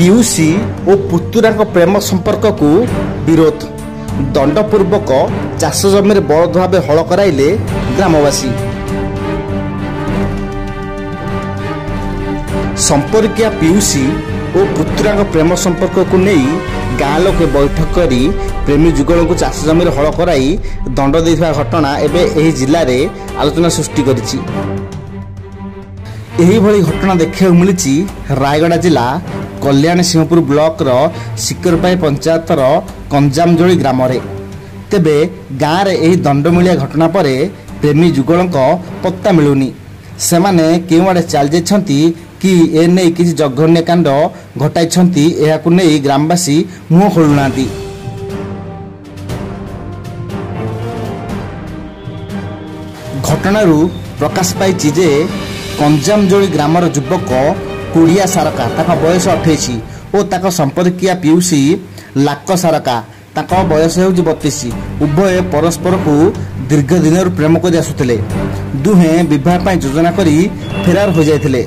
PUC और पुतुरा प्रेम संपर्क को विरोध दंडपूर्वक चाष जमी बलद भाव हल कराइले ग्रामवासी। संपर्किया पियूसी और पुतुरा प्रेम संपर्क को नहीं गाँ लोके बैठक करी प्रेमी जुगल को चाष जमी हल कराई दंड देथिबा घटना एबे एही जिल्ला रे आलोचना सृष्टि करिछि। एही भली घटना देखिବାକୁ मिलिछि रायगड़ा जिला कल्याण सिंहपुर ब्लॉक रो सिकरपाई पंचायत रो कंजामजोली ग्राम रे। तेबे गाँ रे एही दंडमिलिया घटना परे प्रेमी जुगल पत्ता मिलुनी। सेमाने केउआडे चल जाइछंती कि ए नै किछि जघन्य कांड घटाइछंती एहाकु नै ग्रामवासी मुह खोलुनांती। घटनारू प्रकाश पाइछि जे कंजामजोली ग्रामर युवक कुड़िया सारका ताका बयस 28 और ताका संपर्किया पियूसी लाक सारका ताका बयस हेउछि 32। उभय परस्पर को दीर्घ दिन प्रेम कर आसुथिले। दुहे विवाह पाई योजना करी फेरार हो जाइथिले।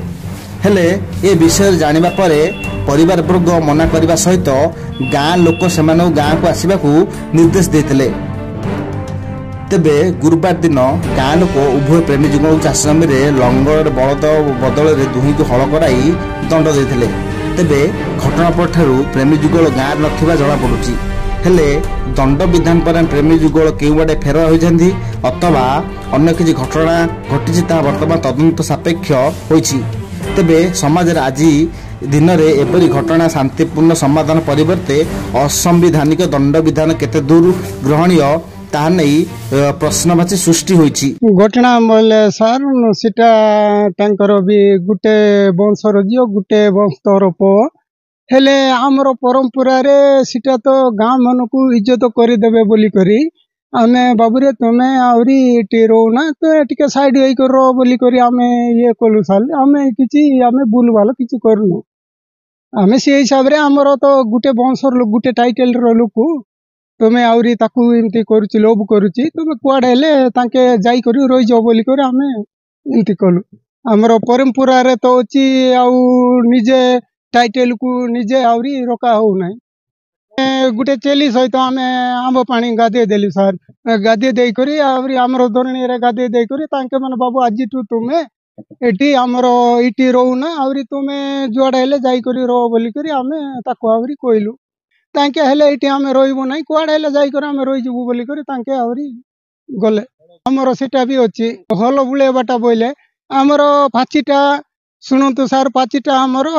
हेले ए विषय जानिबा परे परिवार वर्ग मना करबा सहित गाँ लोक सेमानो गाँ को आसीबा को निर्देश देथिले। तेबे गुरुवार दिन गाँ लोक उभय प्रेमी जुगल चाष जमी लंगर बलद बदल में दुही को हल कराई दंड देथिले। तेबे घटना पर ठारू प्रेमी जुगल गाँ नथिबा जଣା पडुछि। हेले दंड विधान पर प्रेमी जुगल केउआडे फेरार होइछन्ती अथवा अन्य किछि घटना घटिछि ता वर्तमान तदंत सापेक्ष होइछि। तेबे समाज आज दिन में एपरी घटना शांतिपूर्ण समाधान परिवर्ते असंविधानिक दंड विधान केते दूर ग्रहणीय ताहा नहीं प्रश्नवाची सृष्टि होइछि। घटना बोले सर सीटा तांकर भी गुटे वंशर जियो गुटे वंशर पो हेले आमर परंपरा रे सीटा तो गाँ मन को इज्जत करदेवे बोली करी आमे बाबूरे तुमे आवरी टी रोना तो टिके साइड होई कर बोली करी आमे ये कलु साल आमे किछि आमे बुलवाल किछि करनु आमे से हिसाब रे आमर तो गुटे वंशर लोक गुटे टाइटल रो लोक तुमे आवरी ताकू इमती करूची लोभ करूची तुमे कुआडे हेले तांके जाई करी रही जाओ बोली करी आमे इमती कलु। आमर परंपरा रे तो अछि आउ निजे टाइटल को निजे आवरी रोका हो नै। गुटे चेली सहित आमे आंब पानी गादे देली सर गादे देई करी आवरी आमर धरणी रे गादे देई करी तांके मन बाबू आज टू तुमे एटी आमर इटी रोना आवरी तुमे जुआडे हेले जाई करी रो बोली करी आमे ताको आवरी कोइलु। तांके हेले इटी आमे रोइबो नै कुआडे हेले जाई करी आमे रोइ जबु बोली करी तांके आवरी गले। आमर सेटा भी अछि हल बुले बाटा बोइले आमर फाचीटा सुनंतु सर फाचीटा आमर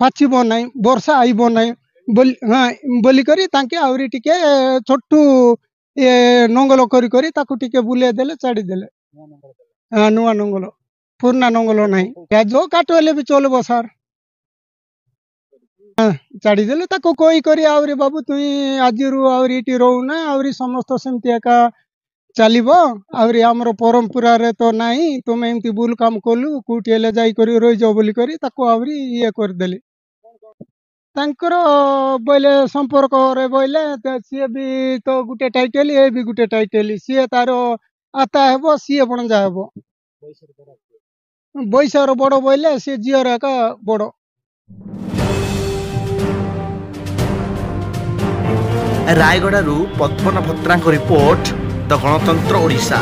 फाचीबो नै वर्षा आइबो नै बोली हां बोली करी तांके आवरी टिके छोटू ये नंगल करी करी ताकू टिके बुले देले चाडी देले। हां नुवा नंगल पुरना नंगल नै या जो काटोले भी चलबो सर चाड़ी देले ताको कोई करी आवरी बाबू तुई आजिरु आवरी इटी रोना आवरी समस्त सेमती एका चलिबो आवरी हमरो परंपरा रे तो नाही तुमे एमती बुल काम कोलु कुटी हेले जाई करी रोई जाओ बोली करी ताको आवरी ये कर देली। तांकर बोले संपर्क रे बोले सी भी तो गुटे टाइटल ए भी गुटे टाइटल सी तारो आता हेबो सी बण जा हेबो बैसर बड़ बोले सी जियर एका बड़। रायगड़ारू पद्मन भद्रा रिपोर्ट द गणतंत्र ओडिशा।